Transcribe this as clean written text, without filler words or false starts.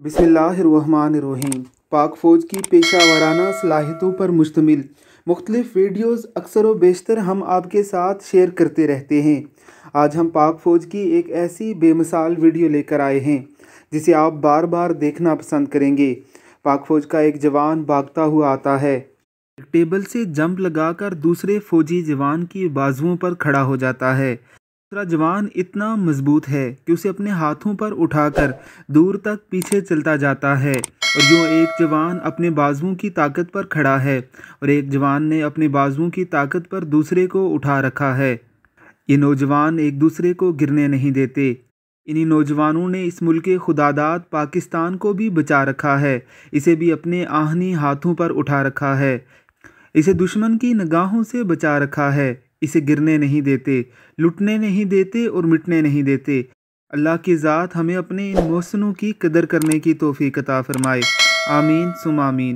बिस्मिल्लाहिर्रहमानिर्रहीम। पाक फ़ौज की पेशा वाराना सलाहियतों पर मुश्तमिल मुख्तलिफ़ वीडियोज़ अक्सर व बेशतर हम आपके साथ शेयर करते रहते हैं। आज हम पाक फ़ौज की एक ऐसी बेमिसाल वीडियो लेकर आए हैं जिसे आप बार बार देखना पसंद करेंगे। पाक फ़ौज का एक जवान भागता हुआ आता है, एक टेबल से जंप लगाकर दूसरे फ़ौजी जवान की बाजुओं पर खड़ा हो जाता है। दूसरा जवान इतना मजबूत है कि उसे अपने हाथों पर उठाकर दूर तक पीछे चलता जाता है, और यूँ एक जवान अपने बाजुओं की ताकत पर खड़ा है और एक जवान ने अपने बाजुओं की ताकत पर दूसरे को उठा रखा है। ये नौजवान एक दूसरे को गिरने नहीं देते। इन्हीं नौजवानों ने इस मुल्क खुदादाद पाकिस्तान को भी बचा रखा है, इसे भी अपने आहनी हाथों पर उठा रखा है, इसे दुश्मन की निगाहों से बचा रखा है, इसे गिरने नहीं देते, लुटने नहीं देते और मिटने नहीं देते। अल्लाह की ज़ात हमें अपने इन मोहसिनों की कदर करने की तौफीक अता फरमाए। आमीन सुम आमीन।